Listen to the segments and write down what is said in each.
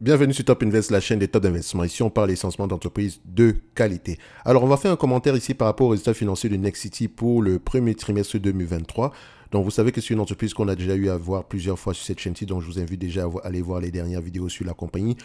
Bienvenue sur Top Invest, la chaîne des top d'investissement. Ici, on parle essentiellement d'entreprises de qualité. Alors, on va faire un commentaire ici par rapport aux résultats financiers de Nexity pour le premier trimestre 2023. Donc, vous savez que c'est une entreprise qu'on a déjà eu à voir plusieurs fois sur cette chaîne-ci, donc je vous invite déjà à aller voir les dernières vidéos sur la compagnie.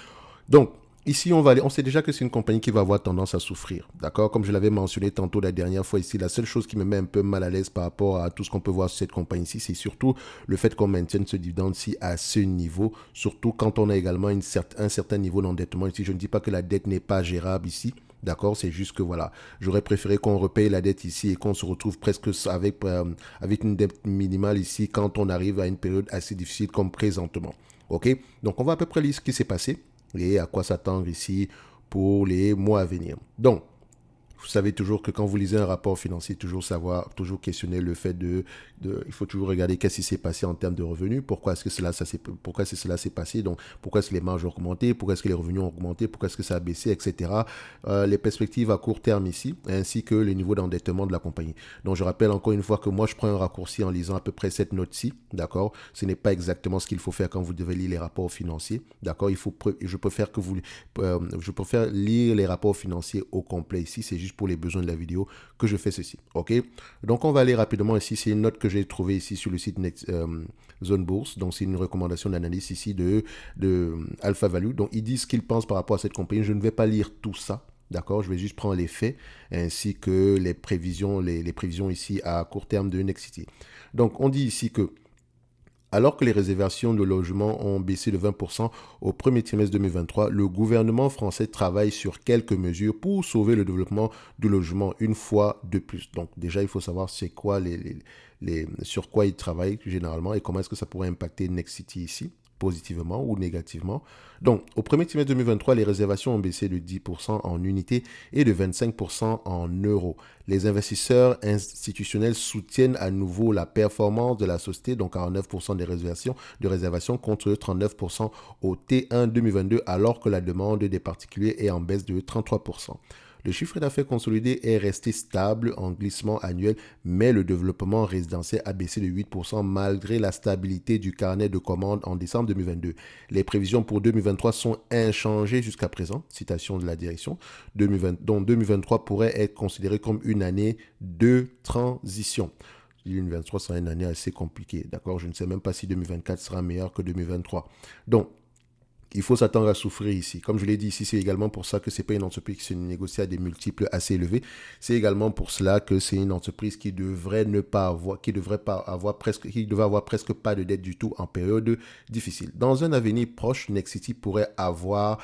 Donc, ici, on sait déjà que c'est une compagnie qui va avoir tendance à souffrir. D'accord? Comme je l'avais mentionné tantôt la dernière fois ici, la seule chose qui me met un peu mal à l'aise par rapport à tout ce qu'on peut voir sur cette compagnie-ci, c'est surtout le fait qu'on maintienne ce dividende-ci à ce niveau, surtout quand on a également un certain niveau d'endettement ici. Je ne dis pas que la dette n'est pas gérable ici. D'accord, c'est juste que voilà, j'aurais préféré qu'on repaye la dette ici et qu'on se retrouve presque avec une dette minimale ici quand on arrive à une période assez difficile comme présentement. Ok, donc on va à peu près lire ce qui s'est passé et à quoi s'attendre ici pour les mois à venir. Donc, vous savez toujours que quand vous lisez un rapport financier, toujours questionner le fait il faut toujours regarder qu'est-ce qui s'est passé en termes de revenus, pourquoi est-ce que cela s'est passé, donc pourquoi est-ce que les marges ont augmenté, pourquoi est-ce que les revenus ont augmenté, pourquoi est-ce que ça a baissé, etc. Les perspectives à court terme ici, ainsi que le niveau d'endettement de la compagnie. Donc je rappelle encore une fois que moi je prends un raccourci en lisant à peu près cette note-ci, d'accord. Ce n'est pas exactement ce qu'il faut faire quand vous devez lire les rapports financiers, d'accord. Je préfère lire les rapports financiers au complet ici, c'est juste pour les besoins de la vidéo que je fais ceci. Ok. Donc on va aller rapidement ici. C'est une note que j'ai trouvée ici sur le site Zone Bourse. Donc c'est une recommandation d'analyse ici de Alpha Value. Donc ils disent ce qu'ils pensent par rapport à cette compagnie. Je ne vais pas lire tout ça. D'accord, je vais juste prendre les faits ainsi que les prévisions, les prévisions ici à court terme de Nexity. Donc on dit ici que alors que les réservations de logements ont baissé de 20% au premier trimestre 2023, le gouvernement français travaille sur quelques mesures pour sauver le développement du logement une fois de plus. Donc déjà, il faut savoir c'est quoi sur quoi il travaille généralement et comment est-ce que ça pourrait impacter Nexity ici, positivement ou négativement. Donc, au premier trimestre 2023, les réservations ont baissé de 10% en unités et de 25% en euros. Les investisseurs institutionnels soutiennent à nouveau la performance de la société, donc 49% de réservations contre 39% au T1 2022, alors que la demande des particuliers est en baisse de 33%. Le chiffre d'affaires consolidé est resté stable en glissement annuel, mais le développement résidentiel a baissé de 8% malgré la stabilité du carnet de commandes en décembre 2022. Les prévisions pour 2023 sont inchangées jusqu'à présent, citation de la direction, dont 2023 pourrait être considéré comme une année de transition. 2023 sera une année assez compliquée, d'accord? Je ne sais même pas si 2024 sera meilleur que 2023. Donc, il faut s'attendre à souffrir ici. Comme je l'ai dit ici, c'est également pour ça que ce n'est pas une entreprise qui se négocie à des multiples assez élevés. C'est également pour cela que c'est une entreprise qui devrait avoir presque pas de dette du tout en période difficile. Dans un avenir proche, Nexity pourrait avoir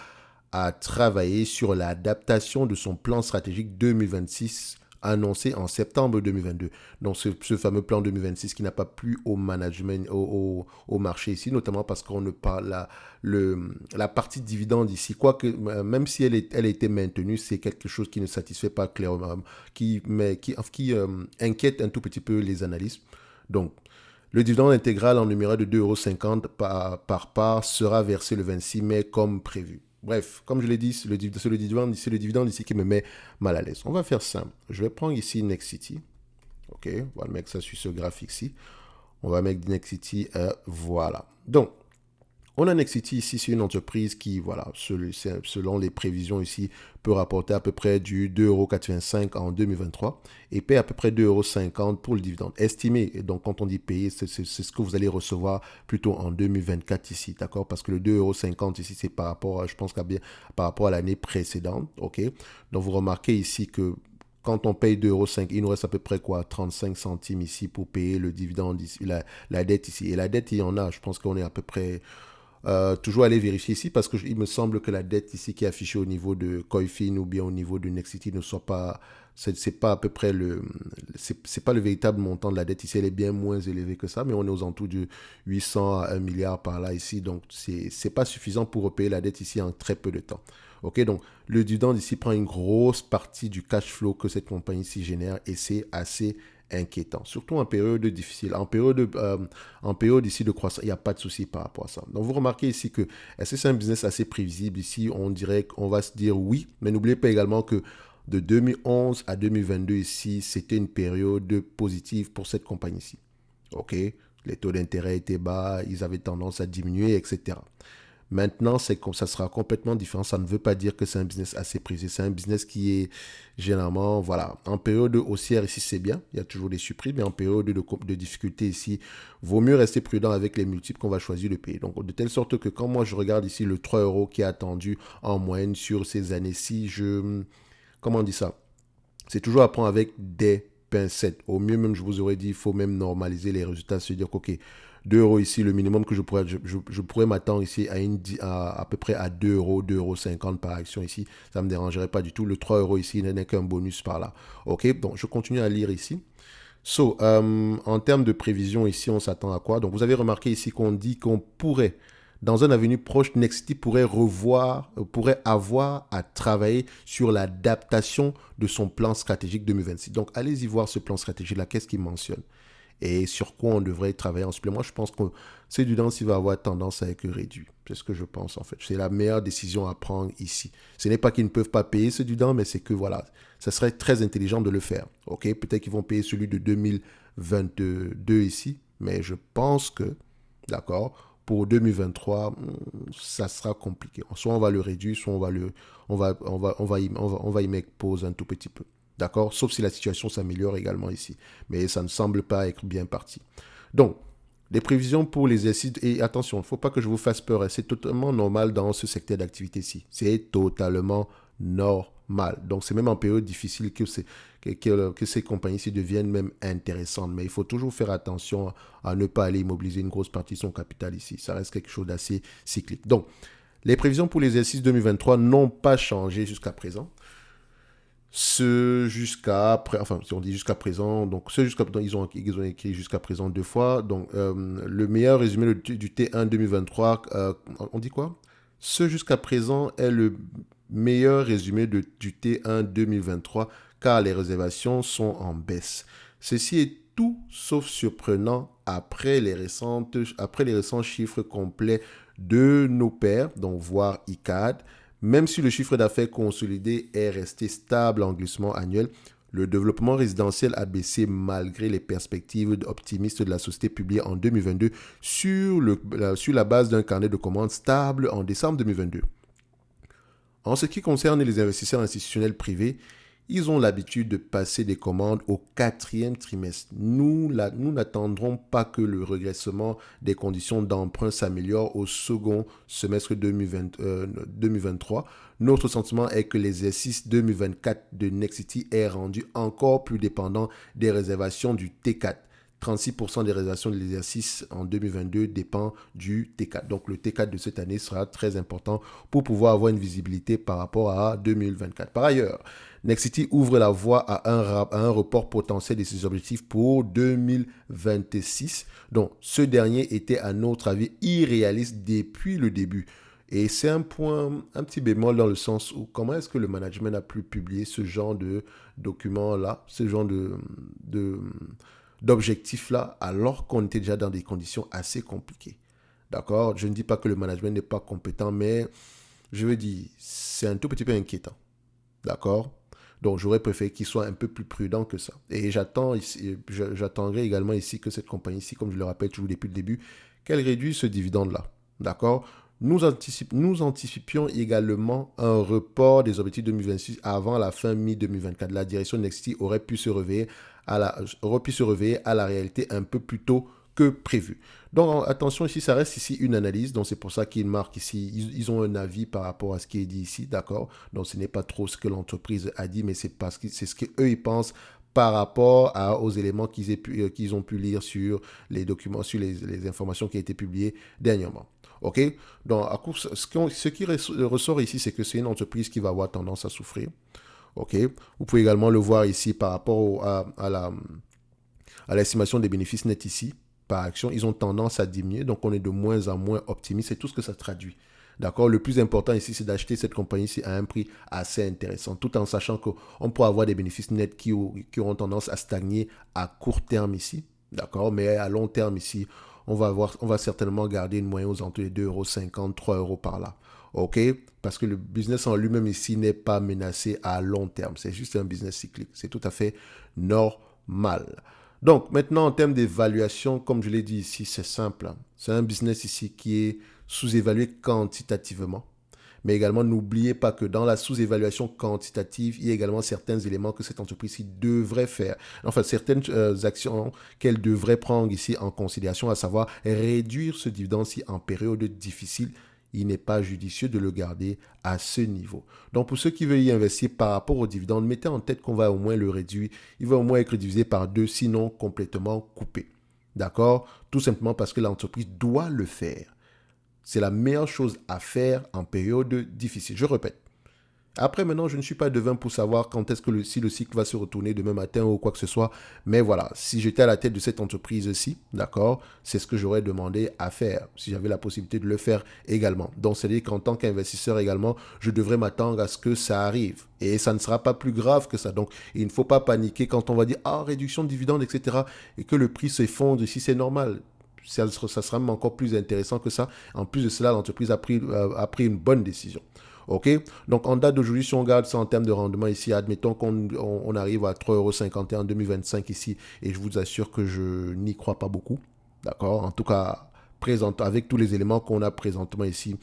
à travailler sur l'adaptation de son plan stratégique 2026 annoncé en septembre 2022. Donc ce fameux plan 2026 qui n'a pas plu au management, au marché ici, notamment parce qu'on ne parle la partie dividende ici, quoique même si elle a été maintenue, c'est quelque chose qui ne satisfait pas clairement, qui inquiète un tout petit peu les analystes. Donc, le dividende intégral en numéraire de 2,50 € par part sera versé le 26 mai comme prévu. Bref, comme je l'ai dit, c'est le dividende ici qui me met mal à l'aise. On va faire simple. Je vais prendre ici Nexity. OK, on va mettre ça sur ce graphique-ci. On va mettre Nexity, voilà. Donc, on a Nexity ici, c'est une entreprise qui, voilà, selon les prévisions ici, peut rapporter à peu près du 2,85 € en 2023 et paie à peu près 2,50 € pour le dividende. Estimé, et donc quand on dit payer, c'est ce que vous allez recevoir plutôt en 2024 ici, d'accord? Parce que le 2,50 € ici, c'est par rapport à, je pense, par rapport à l'année précédente, ok? Donc vous remarquez ici que quand on paye 2,5 €, il nous reste à peu près quoi, 35 centimes ici pour payer le dividende ici, la dette ici. Et la dette, il y en a, je pense qu'on est à peu près toujours aller vérifier ici parce qu'il me semble que la dette ici qui est affichée au niveau de Coifin ou bien au niveau de Nexity ne soit pas, c'est pas à peu près c'est pas le véritable montant de la dette ici, elle est bien moins élevée que ça, mais on est aux alentours de 800 à 1 milliard par là ici, donc c'est pas suffisant pour repayer la dette ici en très peu de temps. Ok, donc le dividende ici prend une grosse partie du cash flow que cette compagnie ici génère et c'est assez inquiétant, surtout en période difficile. En période ici de croissance, il n'y a pas de souci par rapport à ça. Donc vous remarquez ici que est-ce que c'est un business assez prévisible ici? On dirait qu'on va se dire oui, mais n'oubliez pas également que de 2011 à 2022 ici, c'était une période positive pour cette compagnie ici. Ok, les taux d'intérêt étaient bas, ils avaient tendance à diminuer, etc. Maintenant, ça sera complètement différent. Ça ne veut pas dire que c'est un business assez prisé. C'est un business qui est généralement, voilà, en période haussière ici, c'est bien. Il y a toujours des surprises, mais en période de difficulté ici, vaut mieux rester prudent avec les multiples qu'on va choisir de payer. Donc, de telle sorte que quand moi je regarde ici le 3 euros qui est attendu en moyenne sur ces années-ci, comment on dit ça? C'est toujours à prendre avec des pincettes. Au mieux, même, je vous aurais dit, il faut même normaliser les résultats, se dire qu'ok, 2 euros ici, le minimum que je pourrais m'attendre ici à peu près à 2 euros, 2,50 € par action ici. Ça ne me dérangerait pas du tout. Le 3 euros ici n'est qu'un bonus par là. Ok, donc je continue à lire ici. En termes de prévision ici, on s'attend à quoi? Donc, vous avez remarqué ici qu'on dit qu'on pourrait, dans un avenir proche, Nexity pourrait avoir à travailler sur l'adaptation de son plan stratégique 2026. Donc, allez-y voir ce plan stratégique-là. Qu'est-ce qu'il mentionne? Et sur quoi on devrait travailler en supplément? Je pense que c'est du il va avoir tendance à être réduit. C'est ce que je pense en fait. C'est la meilleure décision à prendre ici. Ce n'est pas qu'ils ne peuvent pas payer ce du mais c'est que voilà, ça serait très intelligent de le faire. Ok, peut-être qu'ils vont payer celui de 2022 ici, mais je pense que, d'accord, pour 2023, ça sera compliqué. Soit on va le réduire, soit on va y mettre pause un tout petit peu. D'accord? Sauf si la situation s'améliore également ici. Mais ça ne semble pas être bien parti. Donc, les prévisions pour les exercices, et attention, il ne faut pas que je vous fasse peur, hein, c'est totalement normal dans ce secteur d'activité-ci. C'est totalement normal. Donc, c'est même en période difficile que ces compagnies-ci deviennent même intéressantes. Mais il faut toujours faire attention à ne pas aller immobiliser une grosse partie de son capital ici. Ça reste quelque chose d'assez cyclique. Donc, les prévisions pour l'exercice 2023 n'ont pas changé jusqu'à présent. Enfin, si on dit jusqu'à présent, donc ils ont écrit jusqu'à présent 2 fois. Donc, le meilleur résumé du T1 2023, on dit quoi? Ce jusqu'à présent est le meilleur résumé du T1 2023 car les réservations sont en baisse. Ceci est tout sauf surprenant après les récents chiffres complets de nos pairs, donc voire ICAD. Même si le chiffre d'affaires consolidé est resté stable en glissement annuel, le développement résidentiel a baissé malgré les perspectives optimistes de la société publiée en 2022 sur la base d'un carnet de commandes stable en décembre 2022. En ce qui concerne les investisseurs institutionnels privés, ils ont l'habitude de passer des commandes au 4e trimestre. Nous n'attendrons pas que le régressement des conditions d'emprunt s'améliore au second semestre 2023. Notre sentiment est que l'exercice 2024 de Nexity est rendu encore plus dépendant des réservations du T4. 36% des réservations de l'exercice en 2022 dépend du T4. Donc le T4 de cette année sera très important pour pouvoir avoir une visibilité par rapport à 2024. Par ailleurs, Nexity ouvre la voie à un report potentiel de ses objectifs pour 2026. Donc ce dernier était à notre avis irréaliste depuis le début. Et c'est un petit bémol dans le sens où comment est-ce que le management a pu publier ce genre de document-là, ce genre d'objectifs-là, alors qu'on était déjà dans des conditions assez compliquées. D'accord? Je ne dis pas que le management n'est pas compétent, mais je veux dire, c'est un tout petit peu inquiétant. D'accord? Donc, j'aurais préféré qu'il soit un peu plus prudent que ça. Et j'attendrai également ici que cette compagnie-ci, comme je le rappelle toujours depuis le début, qu'elle réduise ce dividende-là. D'accord? Nous anticipions également un report des objectifs 2026 avant la fin mi-2024. La direction de Nexity aurait pu se réveiller à la réalité un peu plus tôt que prévu. Donc attention ici, ça reste ici une analyse, donc c'est pour ça qu'ils marquent ici, ils ont un avis par rapport à ce qui est dit ici, d'accord? Donc ce n'est pas trop ce que l'entreprise a dit, mais c'est parce que c'est ce qu'eux ils pensent par rapport aux éléments qu'ils ont pu lire sur les documents, sur les informations qui ont été publiées dernièrement. Ok? Donc, ce qui ressort ici, c'est que c'est une entreprise qui va avoir tendance à souffrir. Ok? Vous pouvez également le voir ici par rapport à l'estimation des bénéfices nets ici, par action. Ils ont tendance à diminuer, donc on est de moins en moins optimiste. C'est tout ce que ça traduit. D'accord? Le plus important ici, c'est d'acheter cette compagnie-ci à un prix assez intéressant, tout en sachant qu'on pourra avoir des bénéfices nets qui auront tendance à stagner à court terme ici. D'accord? Mais à long terme ici, on va certainement garder une moyenne aux alentours de 2,50 €, 3 € par là. OK? Parce que le business en lui-même ici n'est pas menacé à long terme. C'est juste un business cyclique. C'est tout à fait normal. Donc, maintenant, en termes d'évaluation, comme je l'ai dit ici, c'est simple. C'est un business ici qui est sous-évalué quantitativement. Mais également, n'oubliez pas que dans la sous-évaluation quantitative, il y a également certains éléments que cette entreprise-ci devrait faire. Enfin, certaines actions qu'elle devrait prendre ici en considération, à savoir réduire ce dividende-ci en période difficile. Il n'est pas judicieux de le garder à ce niveau. Donc, pour ceux qui veulent y investir par rapport au dividende, mettez en tête qu'on va au moins le réduire. Il va au moins être divisé par 2, sinon complètement coupé. D'accord? Tout simplement parce que l'entreprise doit le faire. C'est la meilleure chose à faire en période difficile. Je répète. Après, maintenant, je ne suis pas devin pour savoir quand est-ce que si le cycle va se retourner demain matin ou quoi que ce soit. Mais voilà, si j'étais à la tête de cette entreprise-ci, d'accord, c'est ce que j'aurais demandé à faire, si j'avais la possibilité de le faire également. Donc, c'est-à-dire qu'en tant qu'investisseur également, je devrais m'attendre à ce que ça arrive. Et ça ne sera pas plus grave que ça. Donc, il ne faut pas paniquer quand on va dire, ah, réduction de dividendes, etc. et que le prix s'effondre ici, c'est normal. Ça sera même encore plus intéressant que ça. En plus de cela, l'entreprise a pris une bonne décision. OK? Donc, en date d'aujourd'hui, si on regarde ça en termes de rendement ici, admettons qu'on arrive à 3,51 € en 2025 ici, et je vous assure que je n'y crois pas beaucoup. D'accord? En tout cas, avec tous les éléments qu'on a présentement ici,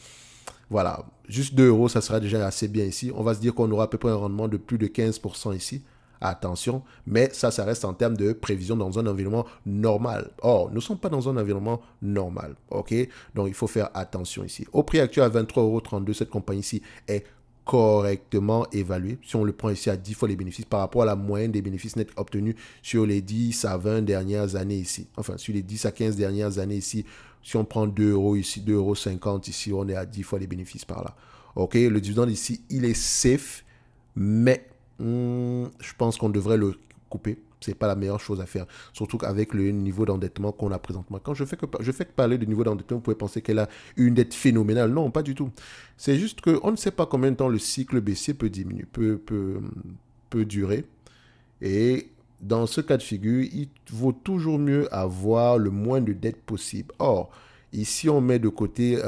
voilà, juste 2 €, ça sera déjà assez bien ici. On va se dire qu'on aura à peu près un rendement de plus de 15% ici. Attention, mais ça reste en termes de prévision dans un environnement normal. Or, nous ne sommes pas dans un environnement normal, ok? Donc, il faut faire attention ici. Au prix actuel à 23,32 €, cette compagnie-ci est correctement évaluée. Si on le prend ici à 10 fois les bénéfices par rapport à la moyenne des bénéfices nets obtenus sur les 10 à 20 dernières années ici. Enfin, sur les 10 à 15 dernières années ici. Si on prend 2 € ici, 2,50 € ici, on est à 10 fois les bénéfices par là. Ok, le dividende ici, il est safe, mais je pense qu'on devrait le couper. C'est pas la meilleure chose à faire. Surtout qu'avec le niveau d'endettement qu'on a présentement. Quand je fais que parler de niveau d'endettement, vous pouvez penser qu'elle a une dette phénoménale. Non, pas du tout. C'est juste qu'on ne sait pas combien de temps le cycle baissier peut diminuer, peut durer. Et dans ce cas de figure, il vaut toujours mieux avoir le moins de dettes possible. Or, ici, on met de côté,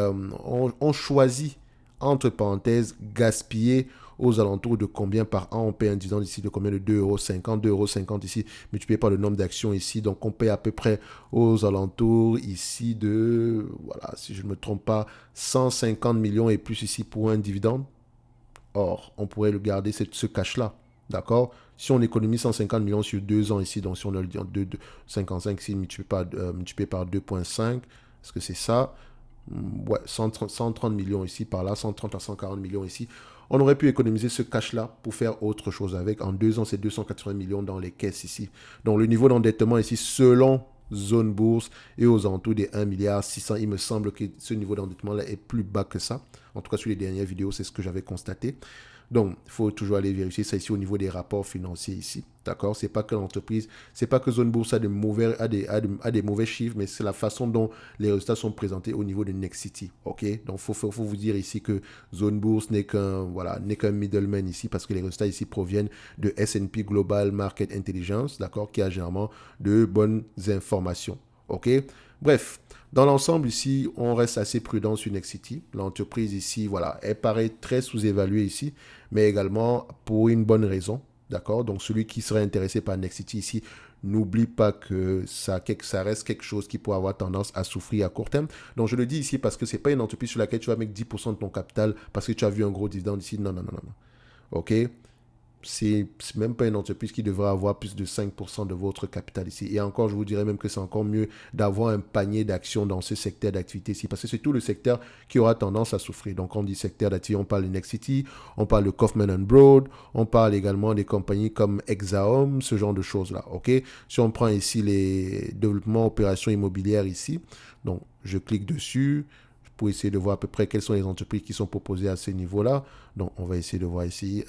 on choisit, entre parenthèses, gaspiller aux alentours de combien par an on paye un dividende ici de combien de 2,50 €, 2,50 € ici, multiplié par le nombre d'actions ici. Donc, on paye à peu près aux alentours ici de, voilà, si je ne me trompe pas, 150 millions et plus ici pour un dividende. Or, on pourrait le garder ce cash-là. D'accord? Si on économise 150 millions sur 2 ans ici, donc si on le dit en 55 ici, multiplié par 2,5, est-ce que c'est ça? Ouais, 130 millions ici, par là, 130 à 140 millions ici. On aurait pu économiser ce cash-là pour faire autre chose avec. En 2 ans, c'est 280 millions dans les caisses ici. Donc, le niveau d'endettement ici, selon Zone Bourse, et aux alentours des 1,6 milliard, il me semble que ce niveau d'endettement-là est plus bas que ça. En tout cas, sur les dernières vidéos, c'est ce que j'avais constaté. Donc, il faut toujours aller vérifier ça ici au niveau des rapports financiers ici. D'accord? C'est pas que l'entreprise, c'est pas que Zone Bourse a des mauvais chiffres, mais c'est la façon dont les résultats sont présentés au niveau de Nexity. OK? Donc, faut vous dire ici que Zone Bourse n'est qu'un middleman ici parce que les résultats ici proviennent de S&P Global Market Intelligence, d'accord? Qui a généralement de bonnes informations. OK? Bref, dans l'ensemble ici, on reste assez prudent sur Nexity. L'entreprise ici, voilà, elle paraît très sous-évaluée ici, mais également pour une bonne raison. D'accord? Donc, celui qui serait intéressé par Nexity ici, n'oublie pas que ça reste quelque chose qui pourrait avoir tendance à souffrir à court terme. Donc, je le dis ici parce que ce n'est pas une entreprise sur laquelle tu vas mettre 10% de ton capital parce que tu as vu un gros dividende ici. Non, non, non, non. OK? C'est même pas une entreprise qui devrait avoir plus de 5% de votre capital ici. Et encore, je vous dirais même que c'est encore mieux d'avoir un panier d'actions dans ce secteur d'activité ici, parce que c'est tout le secteur qui aura tendance à souffrir. Donc, on dit secteur d'activité, on parle de Nexity, on parle de Kaufman & Broad, on parle également des compagnies comme Exaum, ce genre de choses-là. OK? Si on prend ici les développements opérations immobilières ici, donc je clique dessus pour essayer de voir à peu près quelles sont les entreprises qui sont proposées à ce niveau-là. Donc, on va essayer de voir ici...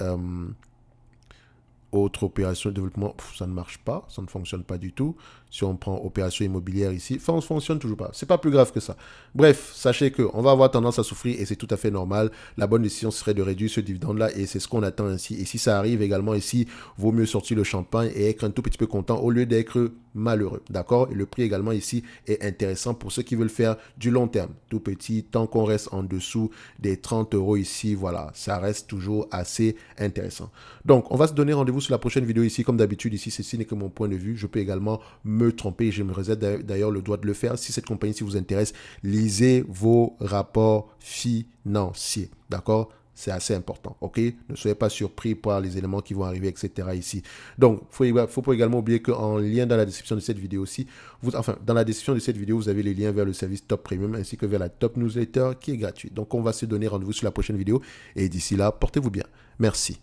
autre opération de développement, ça ne marche pas, ça ne fonctionne pas du tout. Si on prend opération immobilière ici, ça ne fonctionne toujours pas. C'est pas plus grave que ça. Bref, sachez qu'on va avoir tendance à souffrir et c'est tout à fait normal. La bonne décision serait de réduire ce dividende-là et c'est ce qu'on attend ainsi. Et si ça arrive également ici, vaut mieux sortir le champagne et être un tout petit peu content au lieu d'être malheureux. D'accord? Et le prix également ici est intéressant pour ceux qui veulent faire du long terme. Tout petit, tant qu'on reste en dessous des 30 € ici, voilà, ça reste toujours assez intéressant. Donc, on va se donner rendez-vous sur la prochaine vidéo ici. Comme d'habitude, ici, ceci n'est que mon point de vue. Je peux également me me tromper. Je me réserve d'ailleurs le droit de le faire. Si cette compagnie, si vous intéresse, lisez vos rapports financiers. D'accord? C'est assez important, ok? Ne soyez pas surpris par les éléments qui vont arriver, etc. ici. Donc, il ne faut pas également oublier qu'en lien dans la description de cette vidéo aussi, dans la description de cette vidéo, vous avez les liens vers le service Top Premium ainsi que vers la Top Newsletter qui est gratuite. Donc, on va se donner rendez-vous sur la prochaine vidéo et d'ici là, portez-vous bien. Merci.